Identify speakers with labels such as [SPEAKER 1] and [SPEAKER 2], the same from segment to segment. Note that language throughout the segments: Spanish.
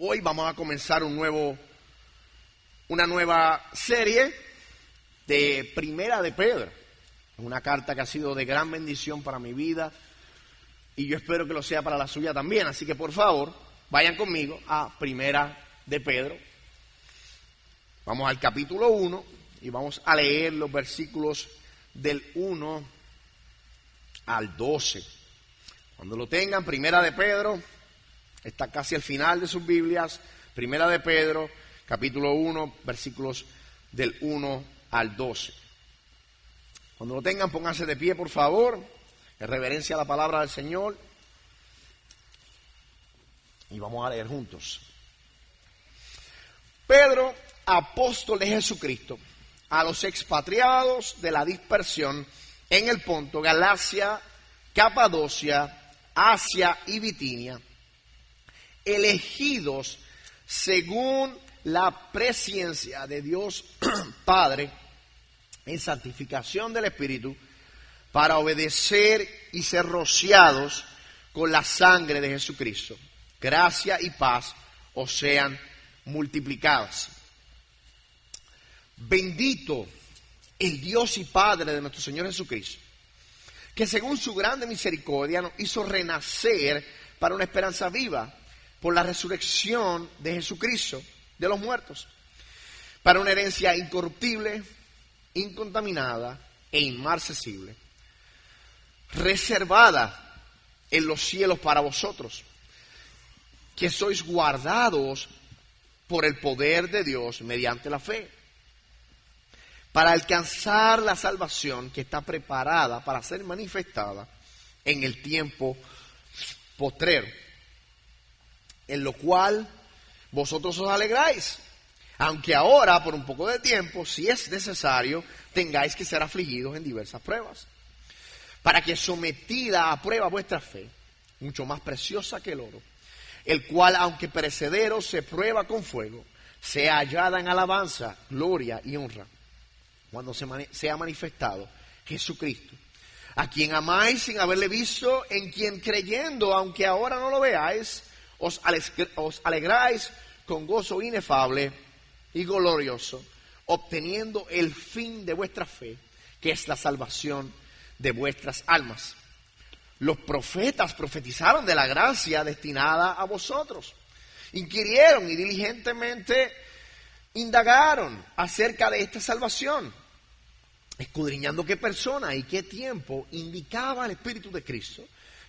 [SPEAKER 1] Hoy vamos a comenzar una nueva serie de Primera de Pedro. Una carta que ha sido de gran bendición para mi vida y yo espero que lo sea para la suya también. Así que por favor, vayan conmigo a Primera de Pedro. Vamos al capítulo 1 y vamos a leer los versículos del 1 al 12. Cuando lo tengan, Primera de Pedro, está casi al final de sus Biblias. Primera de Pedro, capítulo 1, versículos del 1 al 12. Cuando lo tengan, pónganse de pie, por favor, en reverencia a la palabra del Señor. Y vamos a leer juntos. Pedro, apóstol de Jesucristo, a los expatriados de la dispersión en el Ponto, Galacia, Capadocia, Asia y Bitinia, elegidos según la presciencia de Dios Padre en santificación del Espíritu, para obedecer y ser rociados con la sangre de Jesucristo. Gracia y paz os sean multiplicadas. Bendito el Dios y Padre de nuestro Señor Jesucristo, que según su grande misericordia nos hizo renacer para una esperanza viva por la resurrección de Jesucristo de los muertos, para una herencia incorruptible, incontaminada e inmarcesible, reservada en los cielos para vosotros, que sois guardados por el poder de Dios mediante la fe, para alcanzar la salvación que está preparada para ser manifestada en el tiempo postrero, en lo cual vosotros os alegráis, aunque ahora por un poco de tiempo, si es necesario, tengáis que ser afligidos en diversas pruebas, para que sometida a prueba vuestra fe, mucho más preciosa que el oro, el cual aunque perecedero se prueba con fuego, sea hallada en alabanza, gloria y honra, cuando sea manifestado Jesucristo, a quien amáis sin haberle visto, en quien creyendo, aunque ahora no lo veáis, os alegráis con gozo inefable y glorioso, obteniendo el fin de vuestra fe, que es la salvación de vuestras almas. Los profetas profetizaron de la gracia destinada a vosotros, inquirieron y diligentemente indagaron acerca de esta salvación, escudriñando qué persona y qué tiempo indicaba el Espíritu de Cristo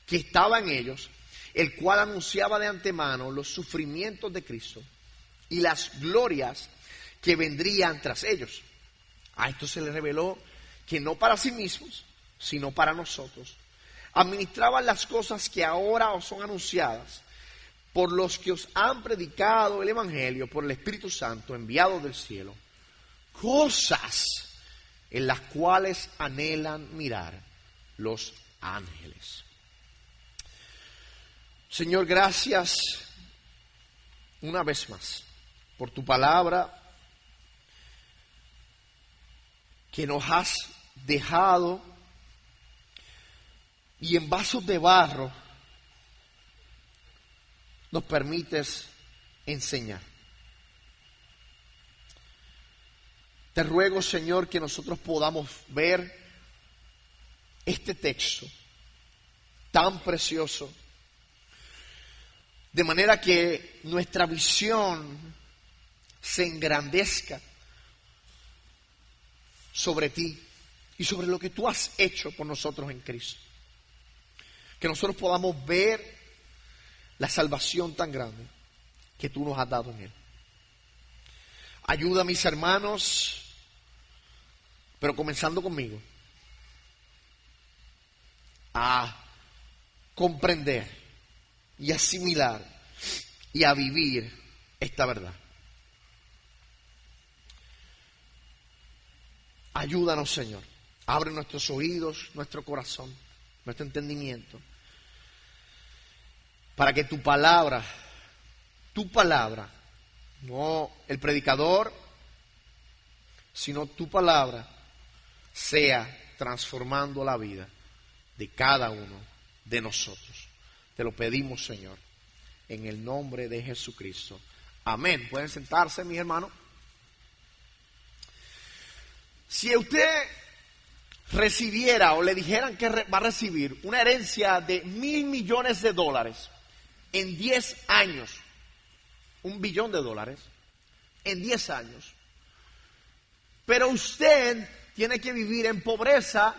[SPEAKER 1] que estaba en ellos, el cual anunciaba de antemano los sufrimientos de Cristo y las glorias que vendrían tras ellos. A esto se les reveló que no para sí mismos, sino para nosotros, administraban las cosas que ahora os son anunciadas por los que os han predicado el Evangelio por el Espíritu Santo enviado del cielo, cosas en las cuales anhelan mirar los ángeles. Señor, gracias una vez más por tu palabra que nos has dejado y en vasos de barro nos permites enseñar. Te ruego, Señor, que nosotros podamos ver este texto tan precioso, de manera que nuestra visión se engrandezca sobre ti y sobre lo que tú has hecho por nosotros en Cristo. Que nosotros podamos ver la salvación tan grande que tú nos has dado en Él. Ayuda a mis hermanos, pero comenzando conmigo, a comprender y asimilar y a vivir esta verdad. Ayúdanos, Señor. Abre nuestros oídos, nuestro corazón, nuestro entendimiento, para que tu palabra, no el predicador, sino tu palabra, sea transformando la vida de cada uno de nosotros. Te lo pedimos, Señor, en el nombre de Jesucristo. Amén. Pueden sentarse, mis hermanos. Si usted recibiera o le dijeran que va a recibir una herencia de $1,000 millones en 10 años, $1 billón en 10 años, pero usted tiene que vivir en pobreza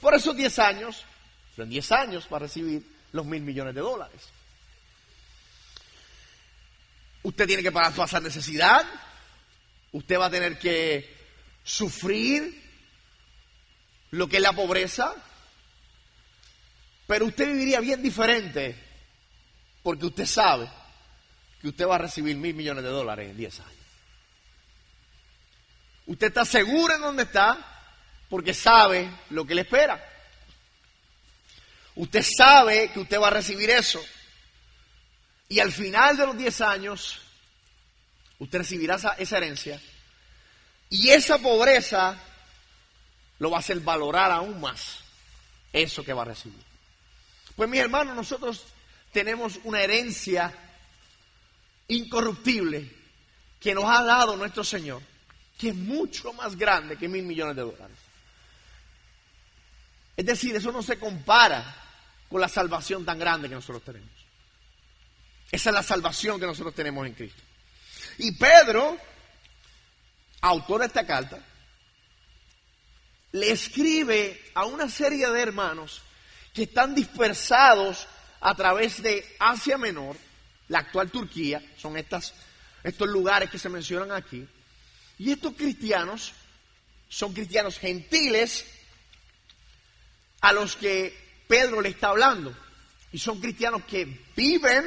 [SPEAKER 1] por esos 10 años, pero en 10 años va a recibir los $1,000 millones. Usted tiene que pasar necesidad, usted va a tener que sufrir lo que es la pobreza, pero usted viviría bien diferente porque usted sabe que usted va a recibir $1,000 millones en 10 años. Usted está seguro en donde está porque sabe lo que le espera. Usted sabe que usted va a recibir eso. Y al final de los 10 años, usted recibirá esa herencia. Y esa pobreza lo va a hacer valorar aún más eso que va a recibir. Pues mis hermanos, nosotros tenemos una herencia incorruptible que nos ha dado nuestro Señor, que es mucho más grande que $1,000 millones. Es decir, eso no se compara con la salvación tan grande que nosotros tenemos. Esa es la salvación que nosotros tenemos en Cristo. Y Pedro, autor de esta carta, le escribe a una serie de hermanos que están dispersados a través de Asia Menor, la actual Turquía, son estos lugares que se mencionan aquí. Y estos cristianos son cristianos gentiles a los que Pedro le está hablando. Y son cristianos que viven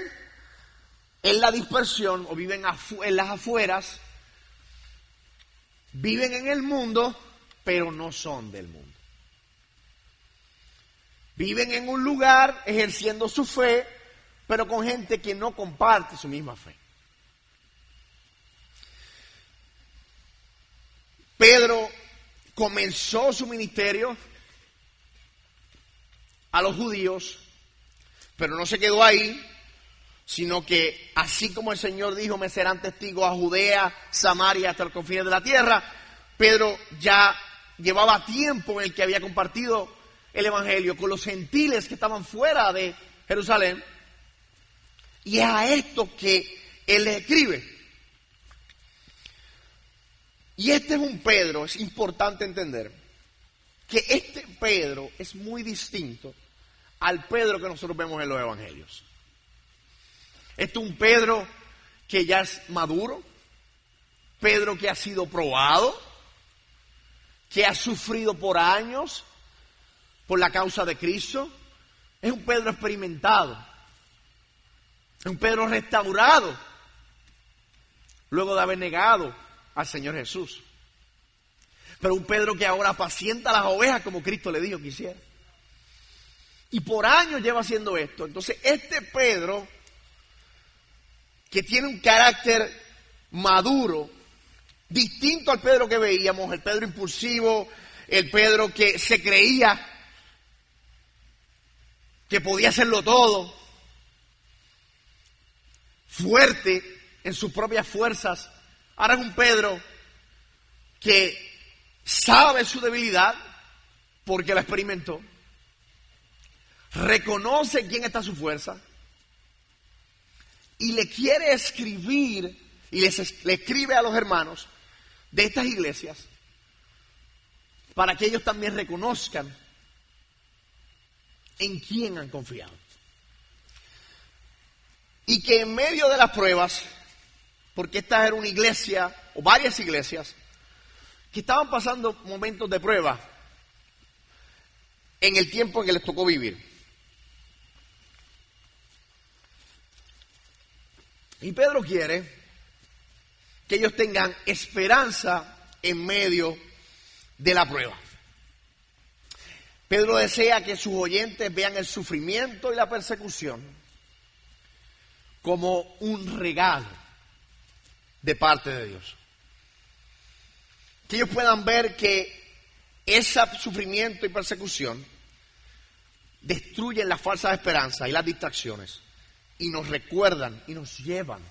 [SPEAKER 1] en la dispersión o viven en las afueras, viven en el mundo, pero no son del mundo. Viven en un lugar ejerciendo su fe, pero con gente que no comparte su misma fe. Pedro comenzó su ministerio a los judíos, pero no se quedó ahí, sino que así como el Señor dijo, me serán testigos a Judea, Samaria, hasta los confines de la tierra, Pedro ya llevaba tiempo en el que había compartido el Evangelio con los gentiles que estaban fuera de Jerusalén, y es a esto que él les escribe. Y este es un Pedro, es importante entender que este Pedro es muy distinto al Pedro que nosotros vemos en los Evangelios. Este es un Pedro que ya es maduro, Pedro que ha sido probado, que ha sufrido por años por la causa de Cristo. Es un Pedro experimentado, es un Pedro restaurado luego de haber negado al Señor Jesús. Pero un Pedro que ahora apacienta las ovejas como Cristo le dijo que hiciera. Y por años lleva haciendo esto. Entonces este Pedro, que tiene un carácter maduro, distinto al Pedro que veíamos, el Pedro impulsivo, el Pedro que se creía que podía hacerlo todo, fuerte en sus propias fuerzas. Ahora es un Pedro que sabe su debilidad porque la experimentó, reconoce quién está a su fuerza y le quiere escribir y le escribe a los hermanos de estas iglesias para que ellos también reconozcan en quién han confiado. Y que en medio de las pruebas, porque esta era una iglesia o varias iglesias que estaban pasando momentos de prueba en el tiempo en que les tocó vivir. Y Pedro quiere que ellos tengan esperanza en medio de la prueba. Pedro desea que sus oyentes vean el sufrimiento y la persecución como un regalo de parte de Dios. Que ellos puedan ver que ese sufrimiento y persecución destruyen las falsas esperanzas y las distracciones y nos recuerdan y nos llevan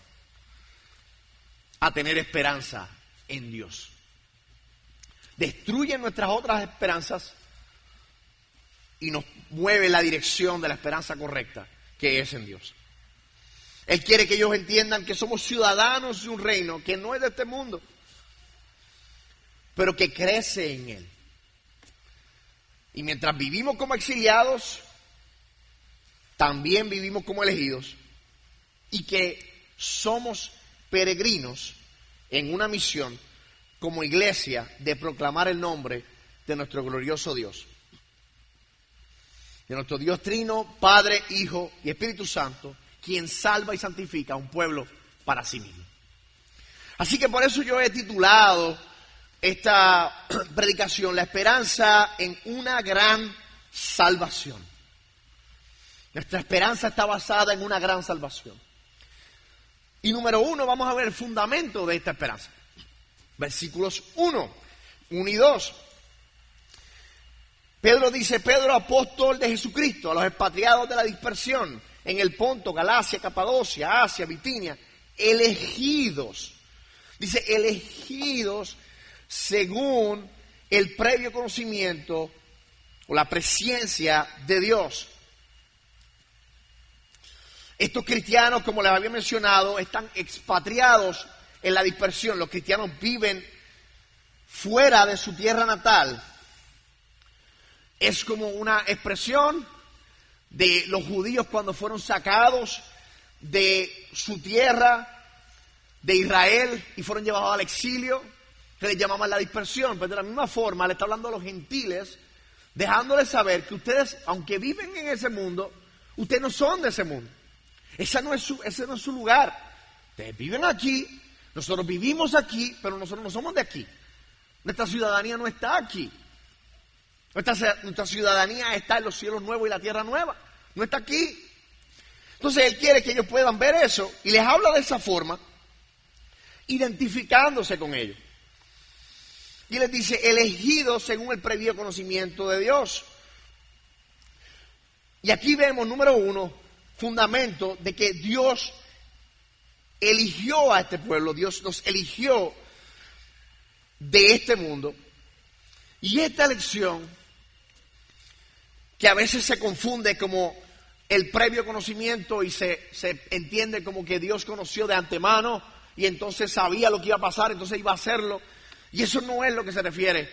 [SPEAKER 1] a tener esperanza en Dios. Destruyen nuestras otras esperanzas y nos mueve la dirección de la esperanza correcta, que es en Dios. Él quiere que ellos entiendan que somos ciudadanos de un reino que no es de este mundo, pero que crece en Él. Y mientras vivimos como exiliados, también vivimos como elegidos, y que somos peregrinos en una misión como iglesia de proclamar el nombre de nuestro glorioso Dios, de nuestro Dios trino, Padre, Hijo y Espíritu Santo, quien salva y santifica a un pueblo para sí mismo. Así que por eso yo he titulado esta predicación La esperanza en una gran salvación. Nuestra esperanza está basada en una gran salvación. Y número 1, vamos a ver el fundamento de esta esperanza. Versículos 1 y 2. Pedro dice: Pedro, apóstol de Jesucristo, a los expatriados de la dispersión en el Ponto, Galacia, Capadocia, Asia, Bitinia, elegidos. Dice elegidos según el previo conocimiento o la presencia de Dios. Estos cristianos, como les había mencionado, están expatriados en la dispersión. Los cristianos viven fuera de su tierra natal. Es como una expresión de los judíos cuando fueron sacados de su tierra, de Israel, y fueron llevados al exilio, que les llamaban la dispersión. Pero de la misma forma le está hablando a los gentiles, dejándoles saber que ustedes, aunque viven en ese mundo, ustedes no son de ese mundo. Ese no es su lugar. Ustedes viven aquí, nosotros vivimos aquí, pero nosotros no somos de aquí. Nuestra ciudadanía no está aquí. Nuestra ciudadanía está en los cielos nuevos y la tierra nueva. No está aquí. Entonces Él quiere que ellos puedan ver eso y les habla de esa forma, identificándose con ellos. Y les dice: elegidos según el previo conocimiento de Dios. Y aquí vemos, número 1, fundamento de que Dios eligió a este pueblo. Dios nos eligió de este mundo. Y esta elección, que a veces se confunde como el previo conocimiento y se entiende como que Dios conoció de antemano y entonces sabía lo que iba a pasar, entonces iba a hacerlo. Y eso no es lo que se refiere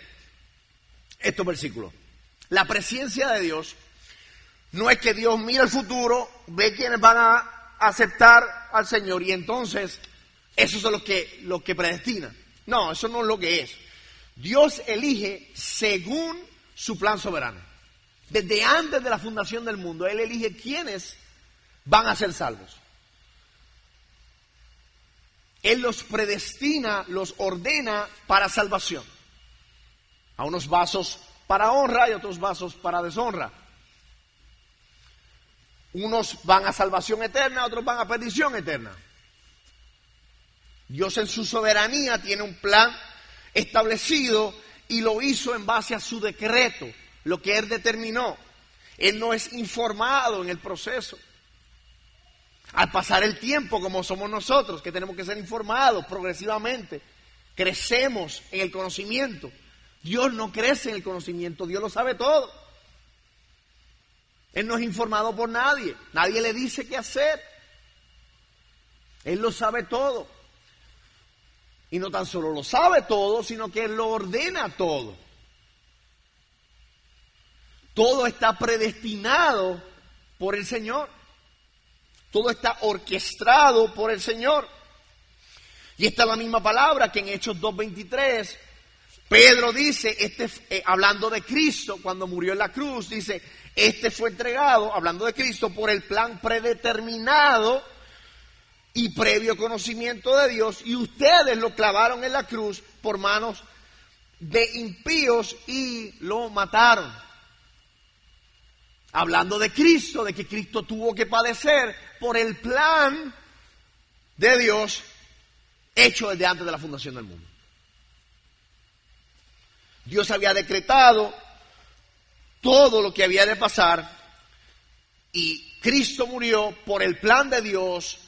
[SPEAKER 1] estos versículos. La presencia de Dios no es que Dios mira el futuro, ve quiénes van a aceptar al Señor y entonces esos son los que predestinan. No, eso no es lo que es. Dios elige según su plan soberano. Desde antes de la fundación del mundo, Él elige quiénes van a ser salvos. Él los predestina, los ordena para salvación. A unos vasos para honra y otros vasos para deshonra. Unos van a salvación eterna, otros van a perdición eterna. Dios en su soberanía tiene un plan establecido y lo hizo en base a su decreto, lo que Él determinó. Él no es informado en el proceso. Al pasar el tiempo, como somos nosotros, que tenemos que ser informados progresivamente, crecemos en el conocimiento. Dios no crece en el conocimiento, Dios lo sabe todo. Él no es informado por nadie, nadie le dice qué hacer. Él lo sabe todo. Y no tan solo lo sabe todo, sino que Él lo ordena todo. Todo está predestinado por el Señor. Todo está orquestado por el Señor. Y esta es la misma palabra que en Hechos 2:23 Pedro dice, hablando de Cristo, cuando murió en la cruz, dice: este fue entregado, hablando de Cristo, por el plan predeterminado y previo conocimiento de Dios, y ustedes lo clavaron en la cruz por manos de impíos y lo mataron. Hablando de Cristo, de que Cristo tuvo que padecer por el plan de Dios hecho desde antes de la fundación del mundo. Dios había decretado todo lo que había de pasar Y Cristo murió por el plan de Dios,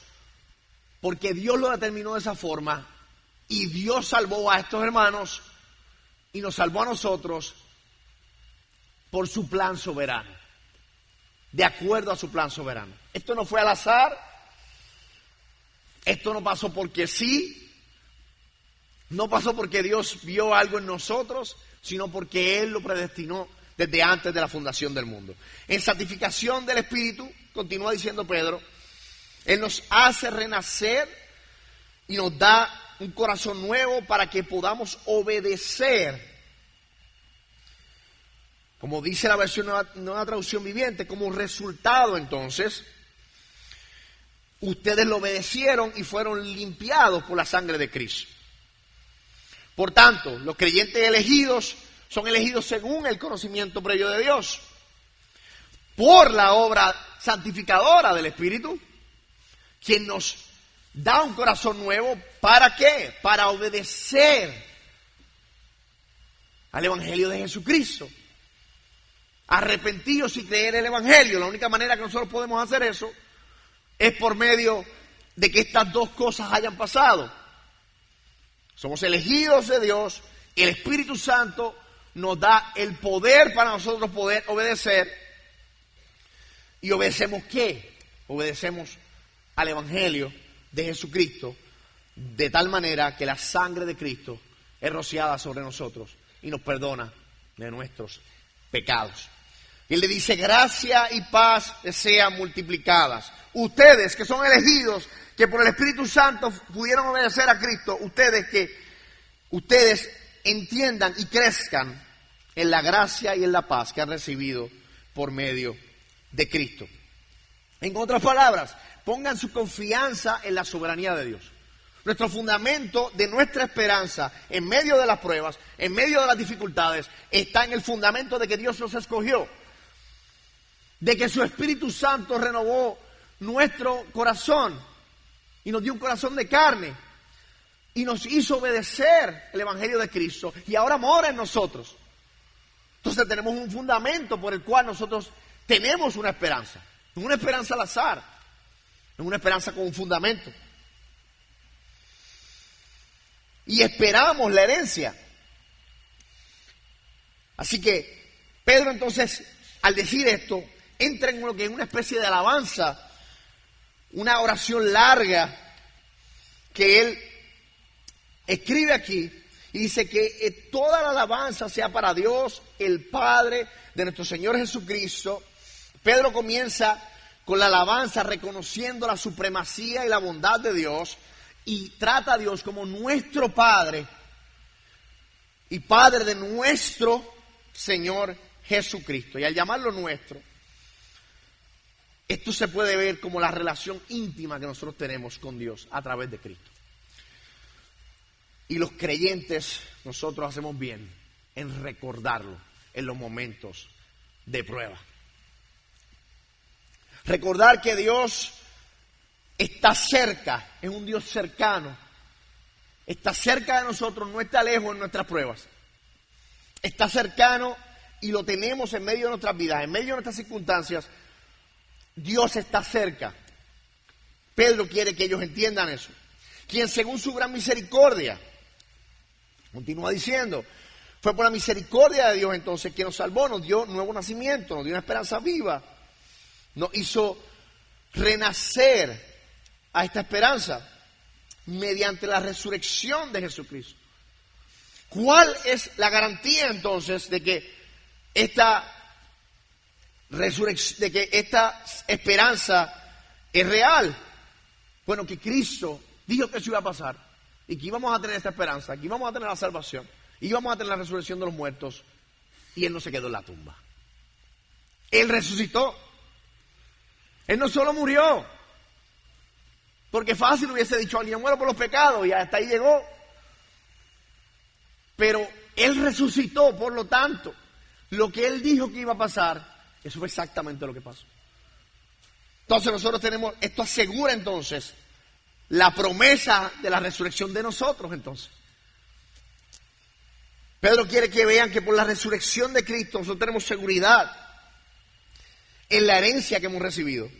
[SPEAKER 1] porque Dios lo determinó de esa forma, y Dios salvó a estos hermanos y nos salvó a nosotros por su plan soberano, de acuerdo a su plan soberano. Esto no fue al azar, esto no pasó porque sí, no pasó porque Dios vio algo en nosotros, sino porque Él lo predestinó desde antes de la fundación del mundo. En santificación del Espíritu, continúa diciendo Pedro, Él nos hace renacer y nos da un corazón nuevo para que podamos obedecer. Como dice la versión nueva traducción viviente, como resultado entonces, ustedes lo obedecieron y fueron limpiados por la sangre de Cristo. Por tanto, los creyentes elegidos son elegidos según el conocimiento previo de Dios, por la obra santificadora del Espíritu, quien nos da un corazón nuevo. ¿Para qué? Para obedecer al Evangelio de Jesucristo. Arrepentidos y creer el Evangelio. La única manera que nosotros podemos hacer eso es por medio de que estas dos cosas hayan pasado. Somos elegidos de Dios, el Espíritu Santo nos da el poder para nosotros poder obedecer. ¿Y obedecemos qué? Obedecemos al Evangelio de Jesucristo, de tal manera que la sangre de Cristo es rociada sobre nosotros y nos perdona de nuestros pecados. Y Él le dice, gracia y paz les sean multiplicadas. Ustedes que son elegidos, que por el Espíritu Santo pudieron obedecer a Cristo, ustedes entiendan y crezcan en la gracia y en la paz que han recibido por medio de Cristo. En otras palabras, pongan su confianza en la soberanía de Dios. Nuestro fundamento de nuestra esperanza en medio de las pruebas, en medio de las dificultades, está en el fundamento de que Dios nos escogió, de que su Espíritu Santo renovó nuestro corazón y nos dio un corazón de carne y nos hizo obedecer el Evangelio de Cristo y ahora mora en nosotros. Entonces tenemos un fundamento por el cual nosotros tenemos una esperanza, no una esperanza al azar, no una esperanza con un fundamento. Y esperamos la herencia. Así que Pedro entonces, al decir esto, entra en lo que es una especie de alabanza, una oración larga que él escribe aquí y dice que toda la alabanza sea para Dios, el Padre de nuestro Señor Jesucristo. Pedro comienza con la alabanza reconociendo la supremacía y la bondad de Dios y trata a Dios como nuestro Padre y Padre de nuestro Señor Jesucristo. Y al llamarlo nuestro, esto se puede ver como la relación íntima que nosotros tenemos con Dios a través de Cristo. Y los creyentes, nosotros hacemos bien en recordarlo en los momentos de prueba. Recordar que Dios está cerca, es un Dios cercano. Está cerca de nosotros, no está lejos en nuestras pruebas. Está cercano y lo tenemos en medio de nuestras vidas, en medio de nuestras circunstancias. Dios está cerca. Pedro quiere que ellos entiendan eso. Quien según su gran misericordia, continúa diciendo, fue por la misericordia de Dios entonces que nos salvó, nos dio nuevo nacimiento, nos dio una esperanza viva, nos hizo renacer a esta esperanza mediante la resurrección de Jesucristo. ¿Cuál es la garantía entonces de que esta resurrección, de que esta esperanza es real? Bueno, que Cristo dijo que eso iba a pasar y que íbamos a tener esta esperanza, que íbamos a tener la salvación, íbamos a tener la resurrección de los muertos, y Él no se quedó en la tumba. Él resucitó. Él no solo murió, porque fácil hubiese dicho, alguien muero por los pecados y hasta ahí llegó. Pero Él resucitó, por lo tanto, lo que Él dijo que iba a pasar, eso fue exactamente lo que pasó. Entonces nosotros tenemos, esto asegura entonces la promesa de la resurrección de nosotros entonces. Pedro quiere que vean que por la resurrección de Cristo nosotros tenemos seguridad en la herencia que hemos recibido.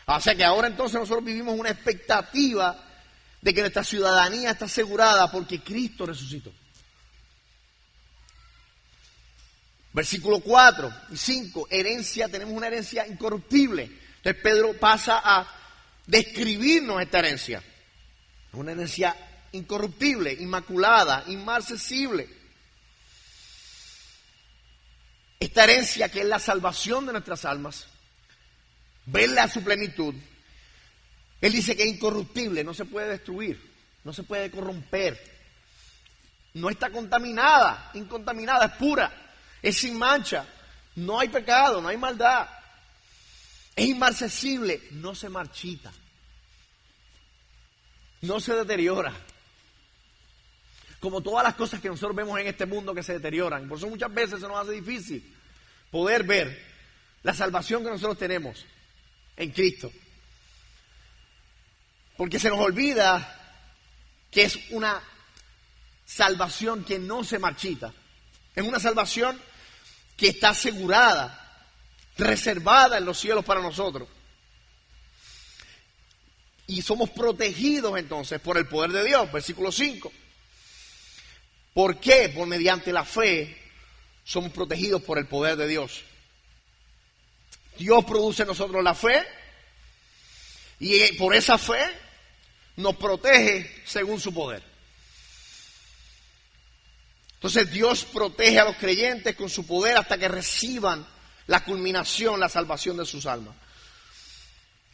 [SPEAKER 1] O sea que ahora entonces nosotros vivimos una expectativa de que nuestra ciudadanía está asegurada porque Cristo resucitó. Versículo 4 y 5, herencia, tenemos una herencia incorruptible. Entonces Pedro pasa a describirnos esta herencia. Una herencia incorruptible, inmaculada, inmarcesible. Esta herencia que es la salvación de nuestras almas, verla a su plenitud. Él dice que es incorruptible, no se puede destruir, no se puede corromper. No está contaminada, incontaminada, es pura. Es sin mancha, no hay pecado, no hay maldad. Es inmarcesible, no se marchita, no se deteriora. Como todas las cosas que nosotros vemos en este mundo que se deterioran. Por eso muchas veces se nos hace difícil poder ver la salvación que nosotros tenemos en Cristo. Porque se nos olvida que es una salvación que no se marchita. Es una salvación que está asegurada, reservada en los cielos para nosotros. Y somos protegidos entonces por el poder de Dios. Versículo 5. ¿Por qué? Por mediante la fe somos protegidos por el poder de Dios. Dios produce en nosotros la fe y por esa fe nos protege según su poder. Entonces Dios protege a los creyentes con su poder hasta que reciban la culminación, la salvación de sus almas.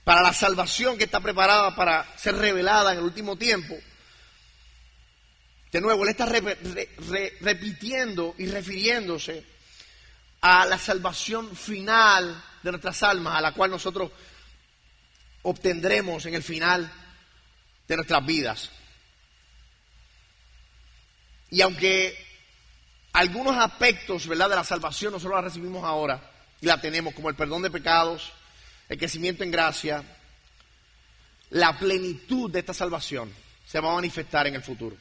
[SPEAKER 1] Para la salvación que está preparada para ser revelada en el último tiempo, de nuevo, Él está repitiendo y refiriéndose a la salvación final de nuestras almas, a la cual nosotros obtendremos en el final de nuestras vidas. Y aunque algunos aspectos, ¿verdad?, de la salvación nosotros la recibimos ahora y la tenemos, como el perdón de pecados, el crecimiento en gracia, la plenitud de esta salvación se va a manifestar en el futuro.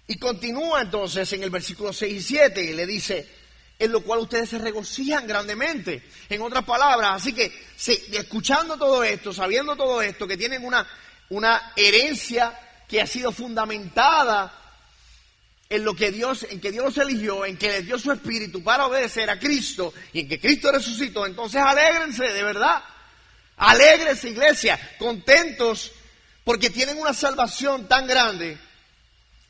[SPEAKER 1] Y continúa entonces en el versículo 6 y 7 y le dice, en lo cual ustedes se regocijan grandemente. En otras palabras, así que escuchando todo esto, sabiendo todo esto, que tienen una herencia que ha sido fundamentada en lo que en que Dios los eligió, en que les dio su espíritu para obedecer a Cristo y en que Cristo resucitó, entonces alégrense, de verdad. Alégrense, iglesia, contentos porque tienen una salvación tan grande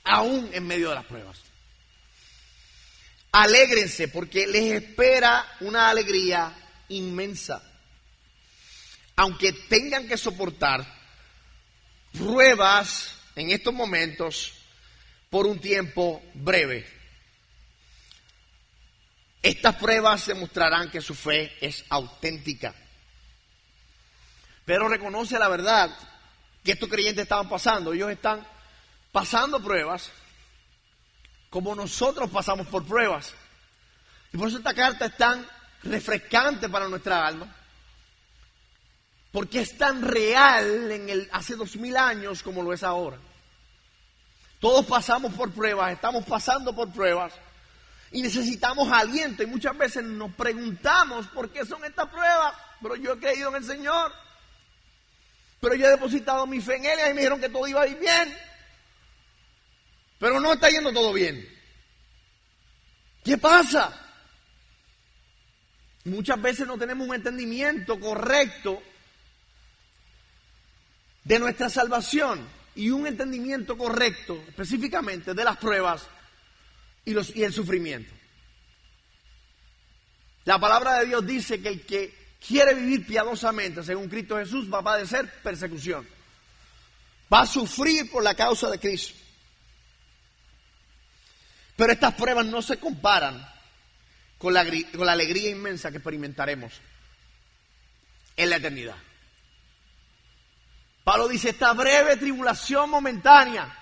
[SPEAKER 1] aún en medio de las pruebas. Alégrense porque les espera una alegría inmensa. Aunque tengan que soportar pruebas en estos momentos por un tiempo breve. Estas pruebas demostrarán que su fe es auténtica. Pero reconoce la verdad que estos creyentes estaban pasando. Ellos están pasando pruebas como nosotros pasamos por pruebas. Y por eso esta carta es tan refrescante para nuestra alma. Porque es tan real hace 2000 años como lo es ahora. Todos pasamos por pruebas, estamos pasando por pruebas y necesitamos aliento. Y muchas veces nos preguntamos por qué son estas pruebas. Pero yo he creído en el Señor. Pero yo he depositado mi fe en Él y me dijeron que todo iba a ir bien. Pero no está yendo todo bien. ¿Qué pasa? Muchas veces no tenemos un entendimiento correcto de nuestra salvación y un entendimiento correcto específicamente de las pruebas y el sufrimiento. La palabra de Dios dice que el que quiere vivir piadosamente según Cristo Jesús va a padecer persecución. Va a sufrir por la causa de Cristo. Pero estas pruebas no se comparan con la alegría inmensa que experimentaremos en la eternidad. Pablo dice, esta breve tribulación momentánea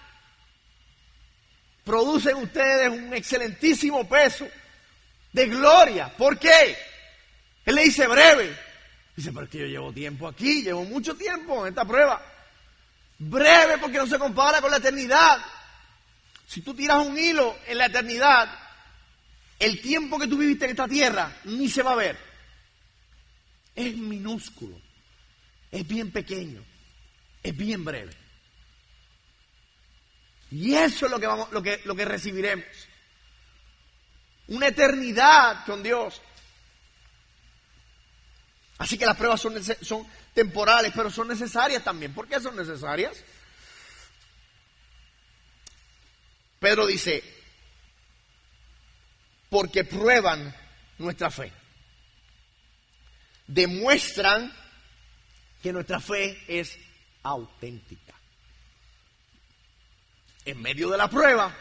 [SPEAKER 1] produce en ustedes un excelentísimo peso de gloria. ¿Por qué? Él le dice breve. Dice, pero es que yo llevo tiempo aquí, llevo mucho tiempo en esta prueba. Breve porque no se compara con la eternidad. Si tú tiras un hilo en la eternidad, el tiempo que tú viviste en esta tierra ni se va a ver. Es minúsculo, es bien pequeño, es bien breve. Y eso es lo que recibiremos. Una eternidad con Dios. Así que las pruebas son temporales, pero son necesarias también. ¿Por qué son necesarias? Pedro dice, porque prueban nuestra fe. Demuestran que nuestra fe es auténtica. En medio de la prueba,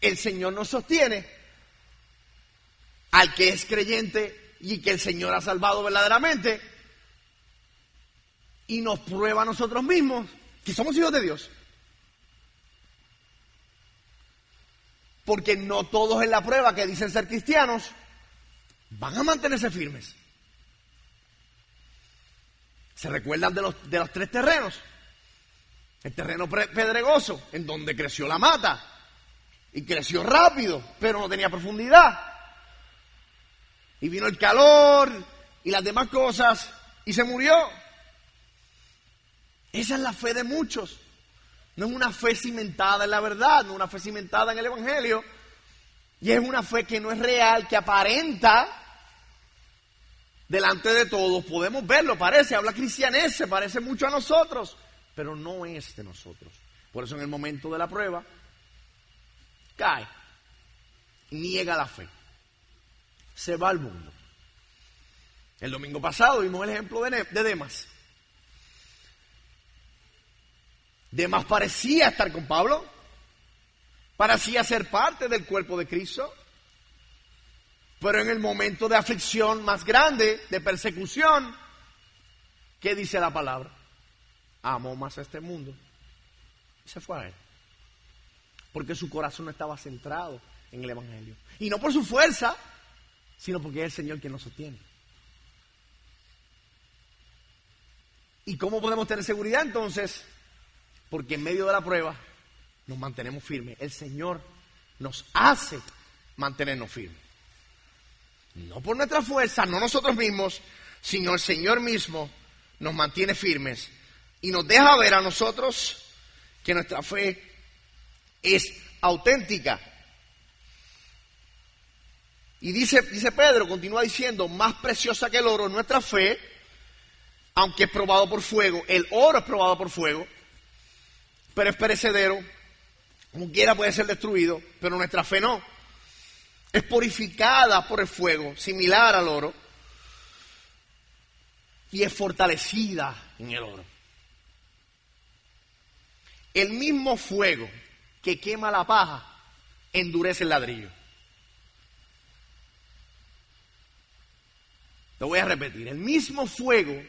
[SPEAKER 1] el Señor nos sostiene. Al que es creyente y que el Señor ha salvado verdaderamente, y nos prueba a nosotros mismos que somos hijos de Dios. Porque no todos en la prueba que dicen ser cristianos van a mantenerse firmes. ¿Se recuerdan de los 3 terrenos? El terreno pedregoso, en donde creció la mata, y creció rápido, pero no tenía profundidad. Y vino el calor y las demás cosas, y se murió. Esa es la fe de muchos. No es una fe cimentada en la verdad, no es una fe cimentada en el Evangelio. Y es una fe que no es real, que aparenta delante de todos. Podemos verlo, parece, habla cristianés, se parece mucho a nosotros, pero no es de nosotros. Por eso en el momento de la prueba, cae, niega la fe, se va al mundo. El domingo pasado vimos el ejemplo de Demas. Demas parecía estar con Pablo, parecía ser parte del cuerpo de Cristo, pero en el momento de aflicción más grande, de persecución, ¿qué dice la palabra? Amó más a este mundo y se fue a él, porque su corazón no estaba centrado en el Evangelio, y no por su fuerza, sino porque es el Señor quien nos sostiene. ¿Y cómo podemos tener seguridad entonces? Porque en medio de la prueba nos mantenemos firmes. El Señor nos hace mantenernos firmes. No por nuestra fuerza, no nosotros mismos, sino el Señor mismo nos mantiene firmes y nos deja ver a nosotros que nuestra fe es auténtica. Y dice Pedro, continúa diciendo, más preciosa que el oro es nuestra fe, aunque es probado por fuego. El oro es probado por fuego, pero es perecedero, como quiera puede ser destruido, pero nuestra fe no. Es purificada por el fuego, similar al oro, y es fortalecida en el oro. El mismo fuego que quema la paja endurece el ladrillo. Lo voy a repetir. El mismo fuego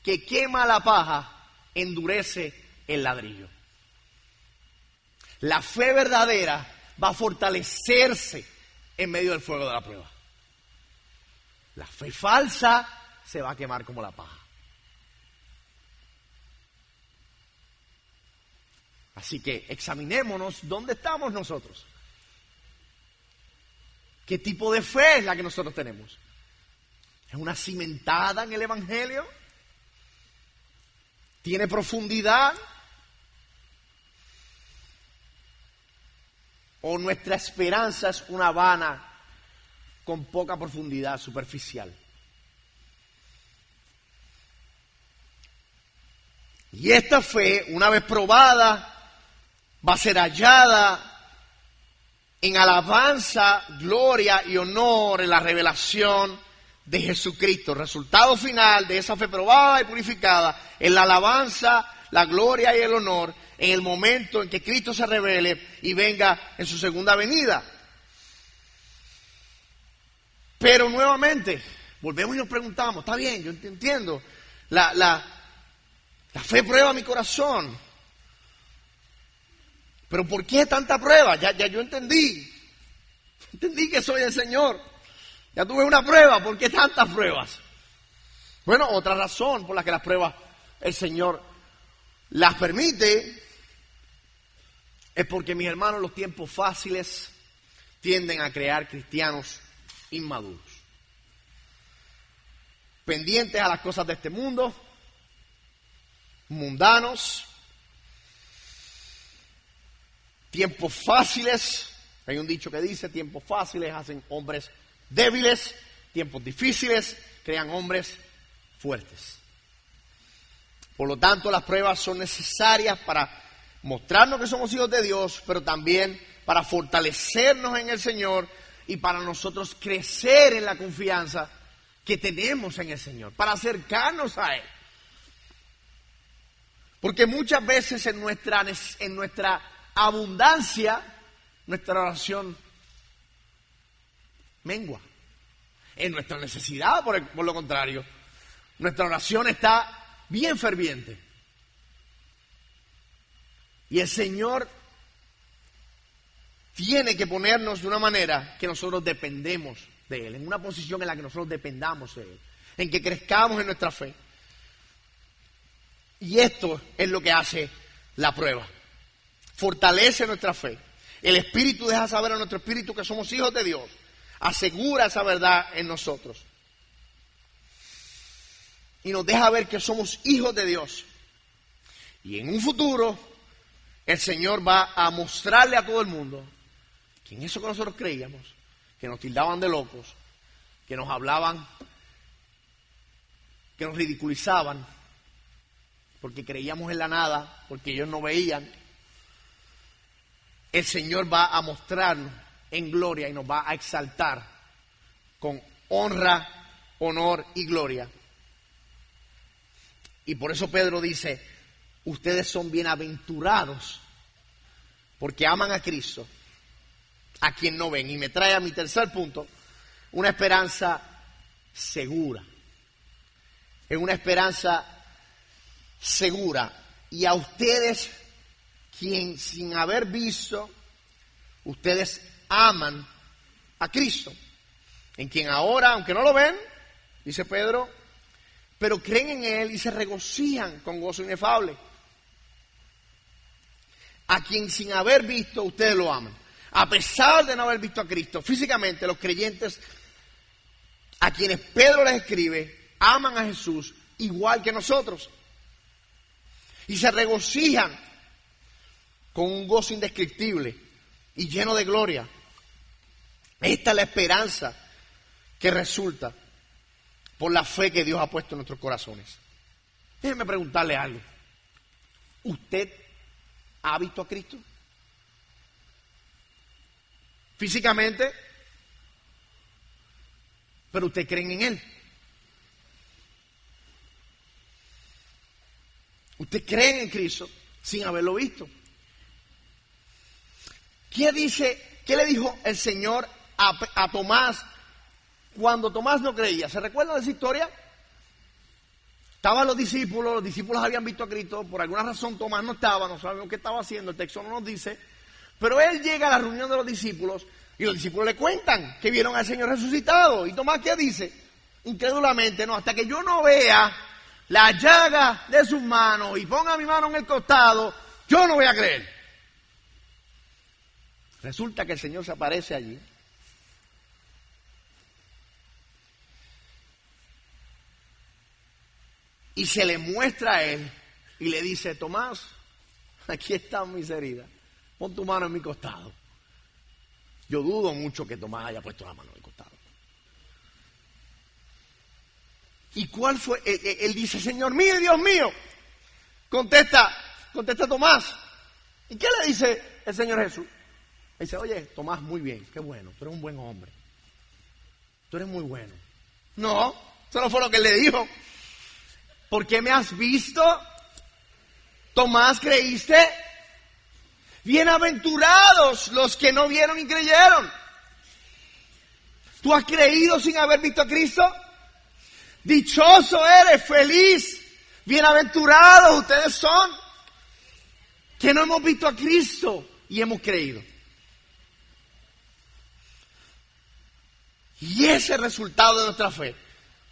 [SPEAKER 1] que quema la paja endurece el ladrillo. La fe verdadera va a fortalecerse en medio del fuego de la prueba. La fe falsa se va a quemar como la paja. Así que examinémonos dónde estamos nosotros. ¿Qué tipo de fe es la que nosotros tenemos? ¿Es una cimentada en el Evangelio? ¿Tiene profundidad? ¿O nuestra esperanza es una vana con poca profundidad, superficial? Y esta fe, una vez probada, va a ser hallada en alabanza, gloria y honor en la revelación de Jesucristo. El resultado final de esa fe probada y purificada es la alabanza, la gloria y el honor en el momento en que Cristo se revele y venga en su segunda venida. Pero nuevamente, volvemos y nos preguntamos, está bien, yo entiendo, la fe prueba mi corazón, pero ¿por qué tanta prueba? Ya yo entendí que soy el Señor, ya tuve una prueba, ¿por qué tantas pruebas? Bueno, otra razón por la que las pruebas el Señor las permite es porque, mis hermanos, los tiempos fáciles tienden a crear cristianos inmaduros, pendientes a las cosas de este mundo, mundanos, tiempos fáciles. Hay un dicho que dice: tiempos fáciles hacen hombres débiles, tiempos difíciles crean hombres fuertes. Por lo tanto, las pruebas son necesarias para mostrarnos que somos hijos de Dios, pero también para fortalecernos en el Señor y para nosotros crecer en la confianza que tenemos en el Señor, para acercarnos a Él. Porque muchas veces en nuestra abundancia, nuestra oración mengua. En nuestra necesidad, por lo contrario, nuestra oración está bien ferviente. Y el Señor tiene que ponernos de una manera que nosotros dependemos de Él, en una posición en la que nosotros dependamos de Él, en que crezcamos en nuestra fe. Y esto es lo que hace la prueba. Fortalece nuestra fe. El Espíritu deja saber a nuestro espíritu que somos hijos de Dios. Asegura esa verdad en nosotros. Y nos deja ver que somos hijos de Dios. Y en un futuro, el Señor va a mostrarle a todo el mundo que en eso que nosotros creíamos, que nos tildaban de locos, que nos hablaban, que nos ridiculizaban, porque creíamos en la nada, porque ellos no veían, el Señor va a mostrarnos en gloria y nos va a exaltar con honra, honor y gloria. Y por eso Pedro dice: ustedes son bienaventurados porque aman a Cristo, a quien no ven. Y me trae a mi tercer punto, una esperanza segura. Es una esperanza segura. Y a ustedes, quien sin haber visto, ustedes aman a Cristo, en quien ahora, aunque no lo ven, dice Pedro, pero creen en Él y se regocijan con gozo inefable. A quien sin haber visto, ustedes lo aman. A pesar de no haber visto a Cristo físicamente, los creyentes a quienes Pedro les escribe, aman a Jesús igual que nosotros. Y se regocijan con un gozo indescriptible y lleno de gloria. Esta es la esperanza que resulta por la fe que Dios ha puesto en nuestros corazones. Déjenme preguntarle algo. ¿Usted ha visto a Cristo? Físicamente, pero usted cree en Él. Usted cree en Cristo sin haberlo visto. ¿Qué le dijo el Señor a Tomás cuando Tomás no creía? ¿Se recuerdan de esa historia? Estaban los discípulos habían visto a Cristo, por alguna razón Tomás no estaba, no sabemos qué estaba haciendo, el texto no nos dice, pero él llega a la reunión de los discípulos y los discípulos le cuentan que vieron al Señor resucitado. ¿Y Tomás qué dice? Incrédulamente: no, hasta que yo no vea la llaga de sus manos y ponga mi mano en el costado, yo no voy a creer. Resulta que el Señor se aparece allí. Y se le muestra a él y le dice: Tomás, aquí están mis heridas, pon tu mano en mi costado. Yo dudo mucho que Tomás haya puesto la mano en el costado. ¿Y cuál fue? Él dice: Señor mío y Dios mío. Contesta Tomás. ¿Y qué le dice el Señor Jesús? Le dice: oye, Tomás, muy bien, qué bueno, tú eres un buen hombre. Tú eres muy bueno. No, eso no fue lo que él le dijo. ¿Por qué me has visto? Tomás, ¿creíste? Bienaventurados los que no vieron y creyeron. ¿Tú has creído sin haber visto a Cristo? Dichoso eres, feliz, bienaventurados ustedes son, que no hemos visto a Cristo y hemos creído. Y ese resultado de nuestra fe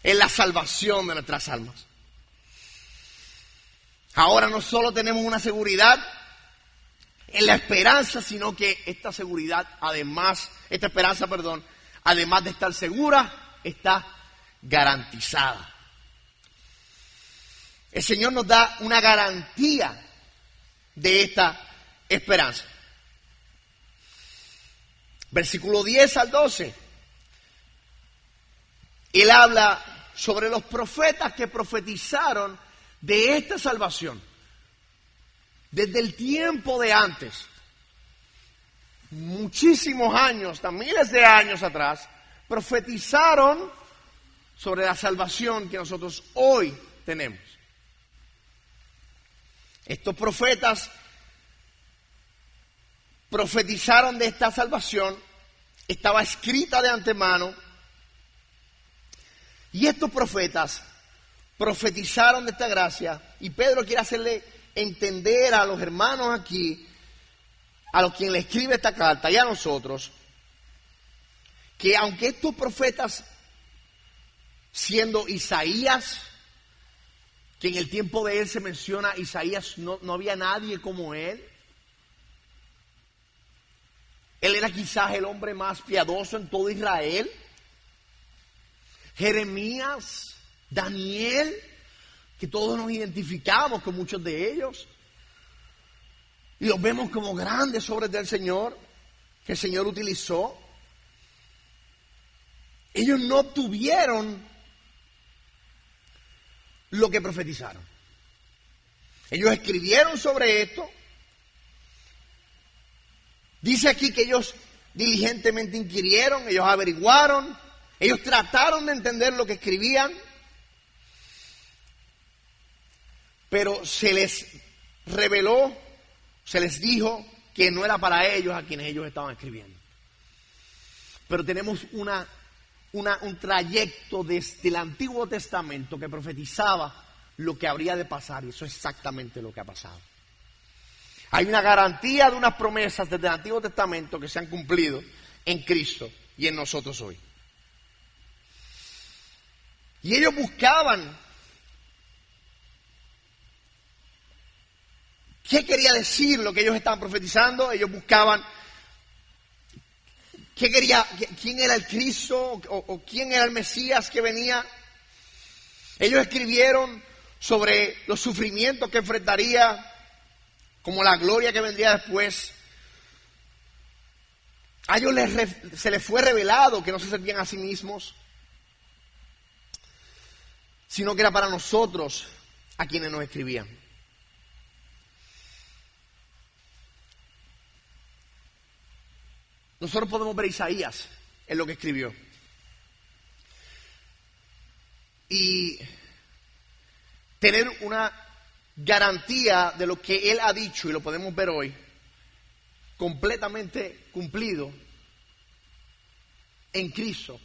[SPEAKER 1] es la salvación de nuestras almas. Ahora no solo tenemos una seguridad, en la esperanza, sino que esta esperanza, además de estar segura, está garantizada. El Señor nos da una garantía de esta esperanza. Versículo 10 al 12. Él habla sobre los profetas que profetizaron de esta salvación. Desde el tiempo de antes, muchísimos años, hasta miles de años atrás, profetizaron sobre la salvación que nosotros hoy tenemos. Estos profetas profetizaron de esta salvación, estaba escrita de antemano, y estos profetas profetizaron de esta gracia, y Pedro quiere hacerle entender a los hermanos aquí, a los quien le escribe esta carta y a nosotros, que aunque estos profetas, siendo Isaías, que en el tiempo de él se menciona Isaías, no había nadie como él. Él era quizás el hombre más piadoso en todo Israel. Jeremías, Daniel, que todos nos identificamos con muchos de ellos. Y los vemos como grandes obras del Señor, que el Señor utilizó. Ellos no tuvieron lo que profetizaron. Ellos escribieron sobre esto. Dice aquí que ellos diligentemente inquirieron, ellos averiguaron, ellos trataron de entender lo que escribían, pero se les reveló, se les dijo que no era para ellos a quienes ellos estaban escribiendo. Pero tenemos un trayecto desde el Antiguo Testamento que profetizaba lo que habría de pasar, y eso es exactamente lo que ha pasado. Hay una garantía de unas promesas desde el Antiguo Testamento que se han cumplido en Cristo y en nosotros hoy. Y ellos buscaban qué quería decir lo que ellos estaban profetizando. Ellos buscaban quién era el Cristo o quién era el Mesías que venía. Ellos escribieron sobre los sufrimientos que enfrentaría, como la gloria que vendría después. A ellos se les fue revelado que no se servían a sí mismos, sino que era para nosotros a quienes nos escribían. Nosotros podemos ver a Isaías en lo que escribió. Y tener una garantía de lo que él ha dicho, y lo podemos ver hoy, completamente cumplido en Cristo.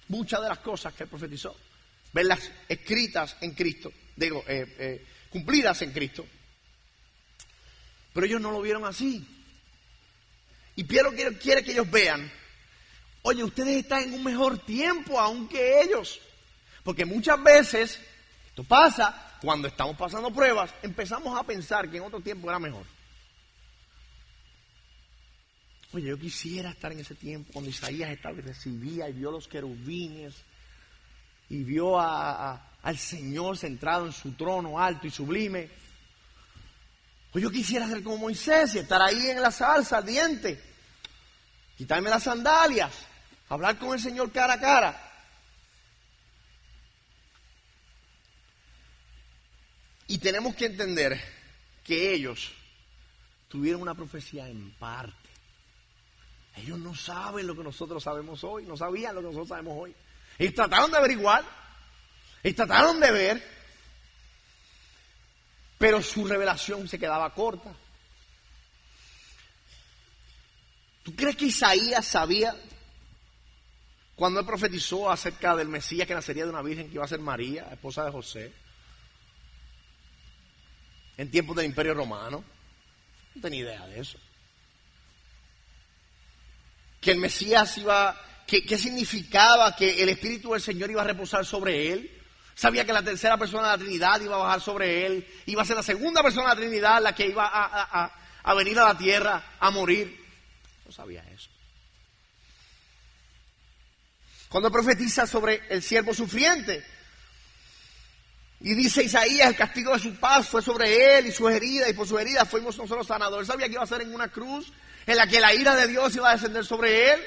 [SPEAKER 1] Muchas de las cosas que él profetizó, verlas escritas en Cristo, cumplidas en Cristo. Pero ellos no lo vieron así. Y Pedro quiere que ellos vean, oye, ustedes están en un mejor tiempo aún que ellos. Porque muchas veces, esto pasa, cuando estamos pasando pruebas, empezamos a pensar que en otro tiempo era mejor. Oye, yo quisiera estar en ese tiempo cuando Isaías recibía y vio los querubines y vio al Señor centrado en su trono alto y sublime. Pues yo quisiera ser como Moisés y estar ahí en la salsa ardiente, quitarme las sandalias, hablar con el Señor cara a cara. Y tenemos que entender que ellos tuvieron una profecía en parte. Ellos no saben lo que nosotros sabemos hoy, no sabían lo que nosotros sabemos hoy. Ellos trataron de averiguar, ellos trataron de ver, pero su revelación se quedaba corta. ¿Tú crees que Isaías sabía cuando él profetizó acerca del Mesías que nacería de una virgen que iba a ser María, esposa de José? En tiempos del Imperio Romano. No tenía idea de eso. Que el Mesías ¿qué significaba? Que el Espíritu del Señor iba a reposar sobre él. Sabía que la tercera persona de la Trinidad iba a bajar sobre él. Iba a ser la segunda persona de la Trinidad la que iba a venir a la tierra a morir. No sabía eso. Cuando profetiza sobre el siervo sufriente, y dice Isaías, el castigo de su paz fue sobre él y sus heridas, y por sus heridas fuimos nosotros sanados. Él sabía que iba a ser en una cruz en la que la ira de Dios iba a descender sobre él,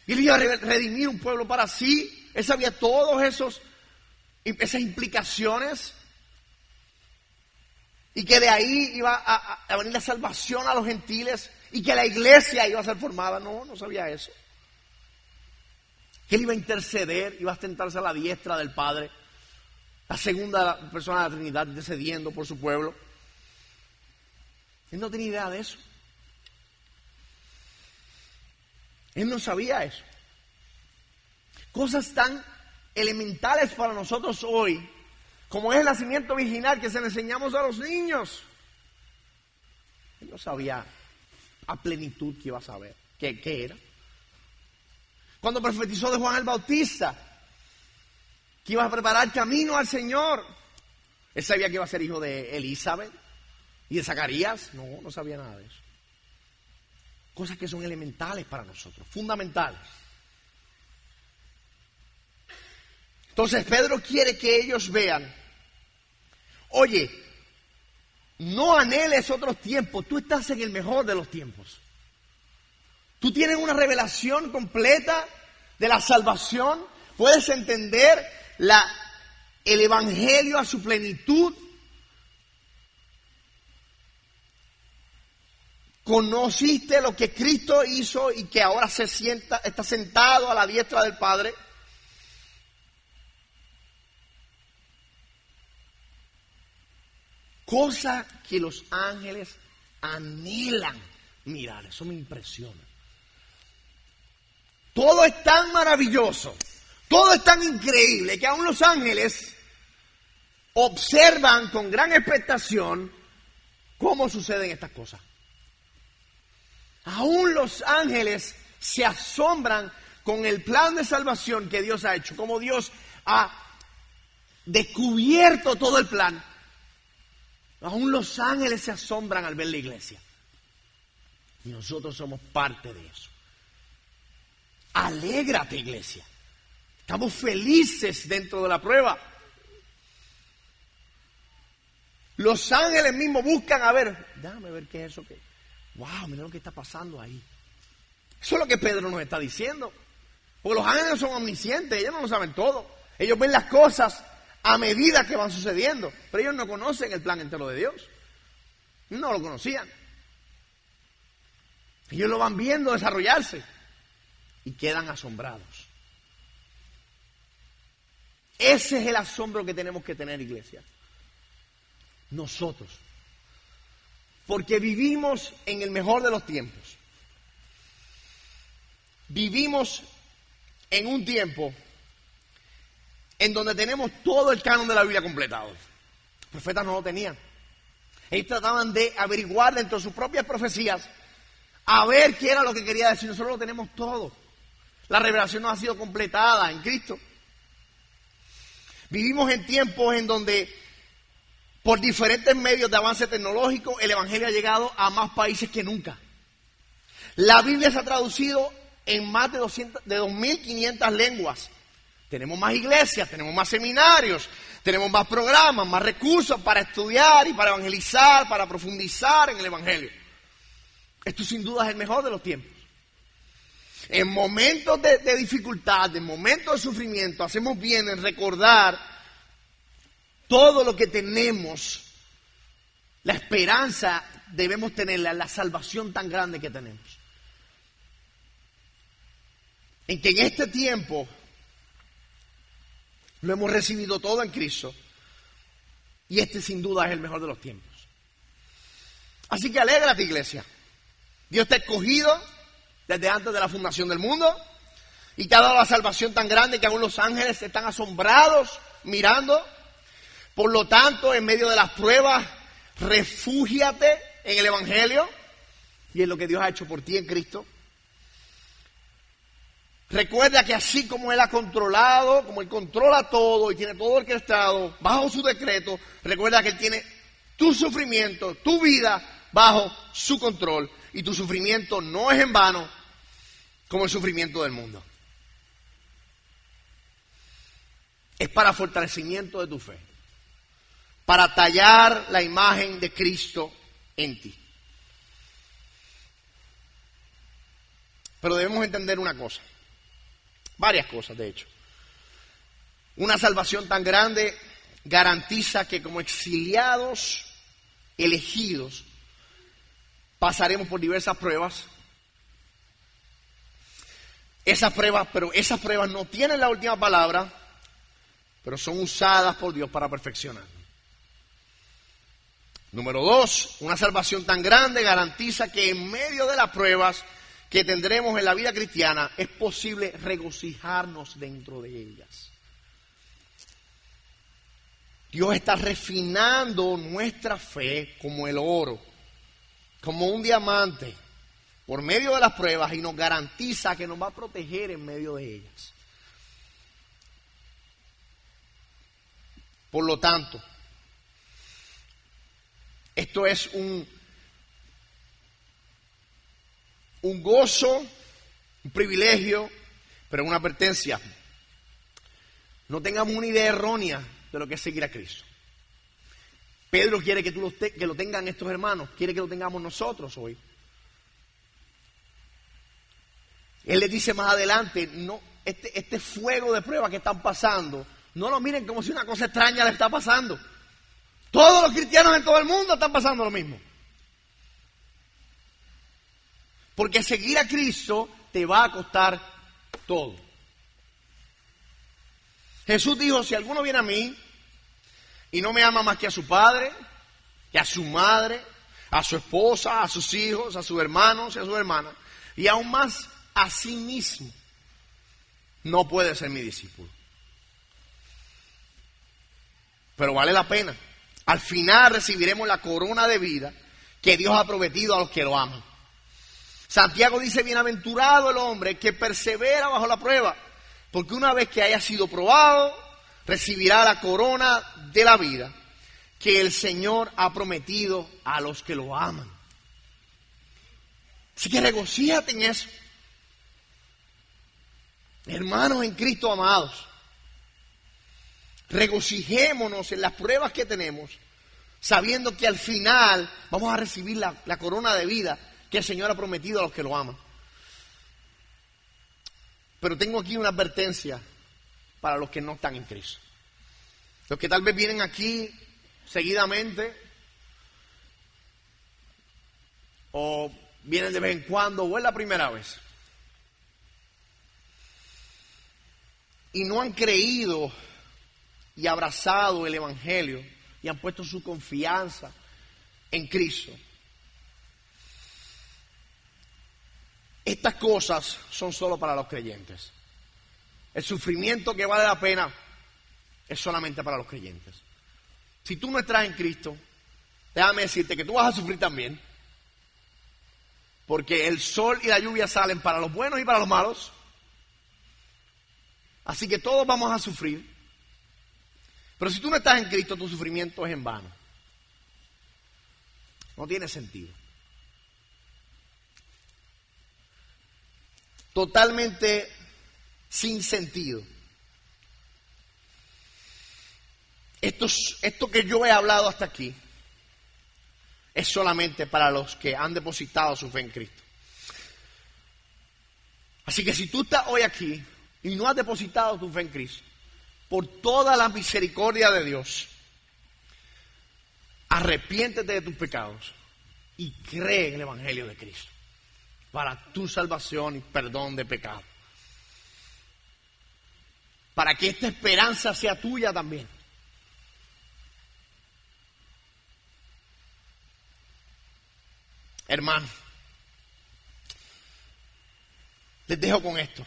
[SPEAKER 1] y él iba a redimir un pueblo para sí. Él sabía todas esas implicaciones, y que de ahí iba a venir la salvación a los gentiles, y que la iglesia iba a ser formada. No sabía eso. Que él iba a interceder, iba a sentarse a la diestra del Padre, la segunda persona de la Trinidad, intercediendo por su pueblo. Él no tenía idea de eso. Él no sabía eso. Cosas tan elementales para nosotros hoy, como es el nacimiento virginal que se le enseñamos a los niños. Él no sabía a plenitud que iba a saber qué era. Cuando profetizó de Juan el Bautista, que iba a preparar camino al Señor, él sabía que iba a ser hijo de Elizabeth y de Zacarías. No sabía nada de eso. Cosas que son elementales para nosotros, fundamentales. Entonces Pedro quiere que ellos vean, oye, no anheles otros tiempos, tú estás en el mejor de los tiempos. Tú tienes una revelación completa de la salvación, puedes entender el evangelio a su plenitud. Conociste lo que Cristo hizo y que ahora está sentado a la diestra del Padre. Cosa que los ángeles anhelan mirar. Eso me impresiona. Todo es tan maravilloso, todo es tan increíble, que aún los ángeles observan con gran expectación cómo suceden estas cosas. Aún los ángeles se asombran con el plan de salvación que Dios ha hecho, como Dios ha descubierto todo el plan. Aún los ángeles se asombran al ver la iglesia. Y nosotros somos parte de eso. Alégrate, iglesia. Estamos felices dentro de la prueba. Los ángeles mismos buscan déjame ver qué es eso que... Wow, mira lo que está pasando ahí. Eso es lo que Pedro nos está diciendo. Porque los ángeles son omniscientes, ellos no lo saben todo. Ellos ven las cosas a medida que van sucediendo. Pero ellos no conocen el plan entero de Dios. No lo conocían. Ellos lo van viendo desarrollarse y quedan asombrados. Ese es el asombro que tenemos que tener, iglesia. Nosotros. Porque vivimos en el mejor de los tiempos. Vivimos en un tiempo en donde tenemos todo el canon de la Biblia completado. Los profetas no lo tenían. Ellos trataban de averiguar dentro de sus propias profecías a ver qué era lo que quería decir. Nosotros lo tenemos todo. La revelación nos ha sido completada en Cristo. Vivimos en tiempos en donde, por diferentes medios de avance tecnológico, el evangelio ha llegado a más países que nunca. La Biblia se ha traducido en más de 2.500 lenguas. Tenemos más iglesias, tenemos más seminarios, tenemos más programas, más recursos para estudiar y para evangelizar, para profundizar en el evangelio. Esto sin duda es el mejor de los tiempos. En momentos de dificultad, en momentos de sufrimiento, hacemos bien en recordar todo lo que tenemos. La esperanza debemos tenerla, la salvación tan grande que tenemos. En que en este tiempo lo hemos recibido todo en Cristo, y este sin duda es el mejor de los tiempos. Así que alégrate, iglesia. Dios te ha escogido desde antes de la fundación del mundo y te ha dado la salvación tan grande que aún los ángeles están asombrados mirando. Por lo tanto, en medio de las pruebas, refúgiate en el evangelio y en lo que Dios ha hecho por ti en Cristo. Recuerda que así como Él ha controlado, como Él controla todo y tiene todo orquestado bajo su decreto, recuerda que Él tiene tu sufrimiento, tu vida bajo su control y tu sufrimiento no es en vano como el sufrimiento del mundo. Es para fortalecimiento de tu fe, para tallar la imagen de Cristo en ti. Pero debemos entender una cosa, varias cosas de hecho. Una salvación tan grande garantiza que como exiliados elegidos pasaremos por diversas pruebas. Esas pruebas no tienen la última palabra, pero son usadas por Dios para perfeccionar. Número 2, una salvación tan grande garantiza que en medio de las pruebas que tendremos en la vida cristiana es posible regocijarnos dentro de ellas. Dios está refinando nuestra fe como el oro, como un diamante, por medio de las pruebas, y nos garantiza que nos va a proteger en medio de ellas. Por lo tanto, esto es un gozo, un privilegio, pero una advertencia. No tengamos una idea errónea de lo que es seguir a Cristo. Pedro quiere que lo tengan estos hermanos, quiere que lo tengamos nosotros hoy. Él les dice más adelante, no, este fuego de prueba que están pasando, no lo miren como si una cosa extraña le está pasando. Todos los cristianos en todo el mundo están pasando lo mismo. Porque seguir a Cristo te va a costar todo. Jesús dijo, si alguno viene a mí y no me ama más que a su padre, que a su madre, a su esposa, a sus hijos, a sus hermanos y a sus hermanas, y aún más a sí mismo, no puede ser mi discípulo. Pero vale la pena. Al final recibiremos la corona de vida que Dios ha prometido a los que lo aman. Santiago dice, bienaventurado el hombre que persevera bajo la prueba, porque una vez que haya sido probado, recibirá la corona de la vida que el Señor ha prometido a los que lo aman. Así que regocíjate en eso. Hermanos en Cristo amados, regocijémonos en las pruebas que tenemos, sabiendo que al final vamos a recibir la corona de vida que el Señor ha prometido a los que lo aman. Pero tengo aquí una advertencia para los que no están en Cristo. Los que tal vez vienen aquí seguidamente o vienen de vez en cuando o es la primera vez y no han creído y abrazado el Evangelio y han puesto su confianza en Cristo. Estas cosas son solo para los creyentes. El sufrimiento que vale la pena es solamente para los creyentes. Si tú no estás en Cristo, déjame decirte que tú vas a sufrir también. Porque el sol y la lluvia salen para los buenos y para los malos. Así que todos vamos a sufrir. Pero si tú no estás en Cristo, tu sufrimiento es en vano. No tiene sentido. Totalmente sin sentido. Esto que yo he hablado hasta aquí es solamente para los que han depositado su fe en Cristo. Así que si tú estás hoy aquí y no has depositado tu fe en Cristo, por toda la misericordia de Dios, arrepiéntete de tus pecados y cree en el Evangelio de Cristo para tu salvación y perdón de pecado. Para que esta esperanza sea tuya también. Hermano, les dejo con esto.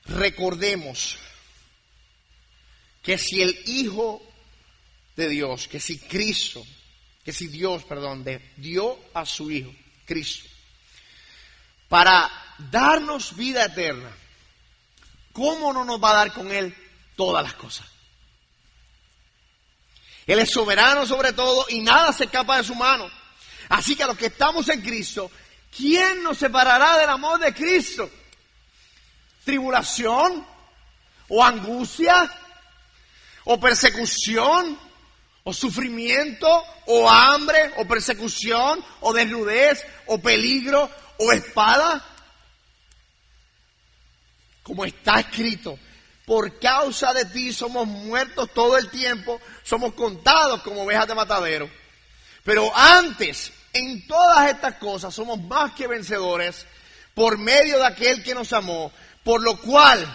[SPEAKER 1] Recordemos que si el Hijo de Dios, que si Dios dio a su Hijo, Cristo, para darnos vida eterna, ¿cómo no nos va a dar con Él todas las cosas? Él es soberano sobre todo y nada se escapa de su mano. Así que a los que estamos en Cristo, ¿quién nos separará del amor de Cristo? ¿Tribulación? ¿O angustia? ¿O persecución? ¿O sufrimiento? ¿O hambre? ¿O persecución? ¿O desnudez? ¿O peligro? ¿O espada? Como está escrito, por causa de ti somos muertos todo el tiempo, somos contados como ovejas de matadero. Pero antes, en todas estas cosas, somos más que vencedores por medio de aquel que nos amó, por lo cual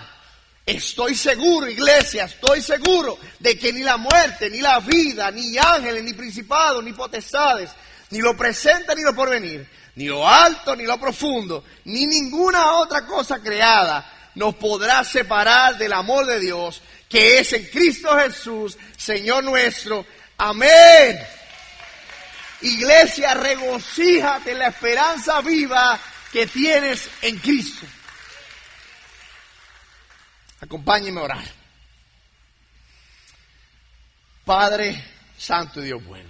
[SPEAKER 1] estoy seguro, iglesia, estoy seguro de que ni la muerte, ni la vida, ni ángeles, ni principados, ni potestades, ni lo presente, ni lo porvenir, ni lo alto, ni lo profundo, ni ninguna otra cosa creada nos podrá separar del amor de Dios que es en Cristo Jesús, Señor nuestro. Amén. Iglesia, regocíjate en la esperanza viva que tienes en Cristo. Acompáñenme a orar. Padre Santo y Dios bueno,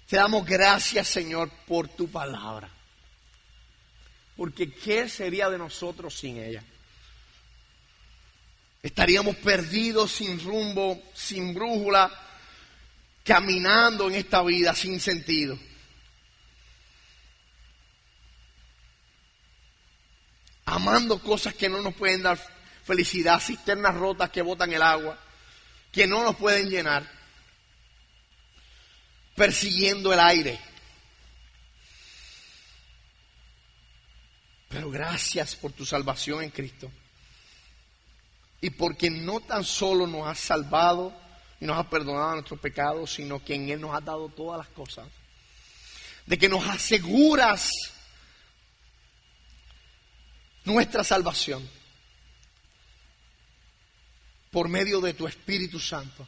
[SPEAKER 1] te damos gracias, Señor, por tu palabra. Porque ¿qué sería de nosotros sin ella? Estaríamos perdidos, sin rumbo, sin brújula, caminando en esta vida sin sentido. Amando cosas que no nos pueden dar felicidad, cisternas rotas que botan el agua, que no nos pueden llenar. Persiguiendo el aire. Pero gracias por tu salvación en Cristo. Y porque no tan solo nos has salvado y nos has perdonado nuestros pecados, sino que en Él nos has dado todas las cosas. De que nos aseguras nuestra salvación por medio de tu Espíritu Santo,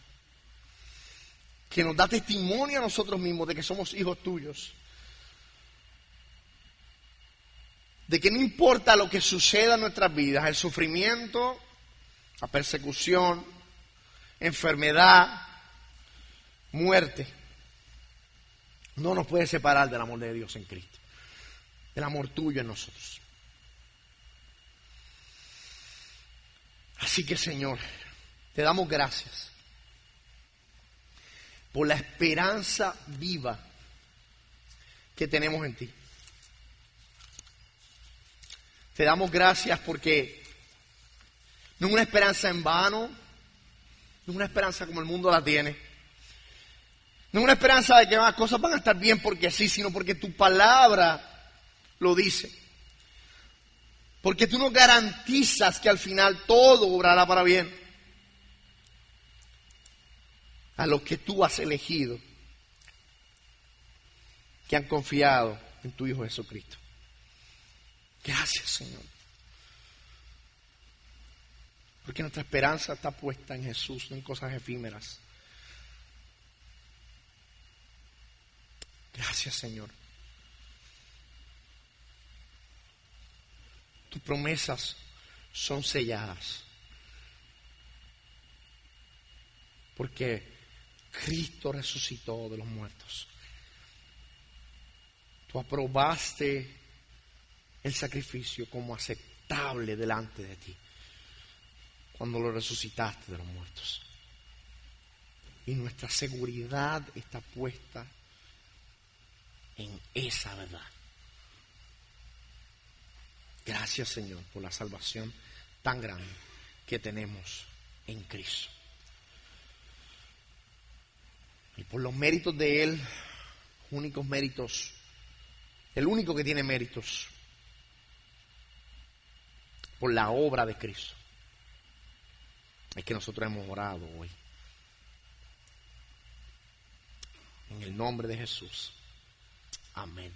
[SPEAKER 1] que nos da testimonio a nosotros mismos de que somos hijos tuyos. De que no importa lo que suceda en nuestras vidas, el sufrimiento, la persecución, enfermedad, muerte, no nos puede separar del amor de Dios en Cristo, del amor tuyo en nosotros. Así que, Señor, te damos gracias por la esperanza viva que tenemos en ti. Te damos gracias porque no es una esperanza en vano, no es una esperanza como el mundo la tiene. No es una esperanza de que las cosas van a estar bien porque sí, sino porque tu palabra lo dice. Porque tú nos garantizas que al final todo obrará para bien. A los que tú has elegido, que han confiado en tu Hijo Jesucristo. Gracias, Señor. Porque nuestra esperanza está puesta en Jesús, no en cosas efímeras. Gracias, Señor. Tus promesas son selladas. Porque Cristo resucitó de los muertos. Tú aprobaste el sacrificio como aceptable delante de ti cuando lo resucitaste de los muertos. Y nuestra seguridad está puesta en esa verdad. Gracias, Señor, por la salvación tan grande que tenemos en Cristo. Y por los méritos de Él, únicos méritos, el único que tiene méritos, por la obra de Cristo, es que nosotros hemos orado hoy. En el nombre de Jesús. Amén.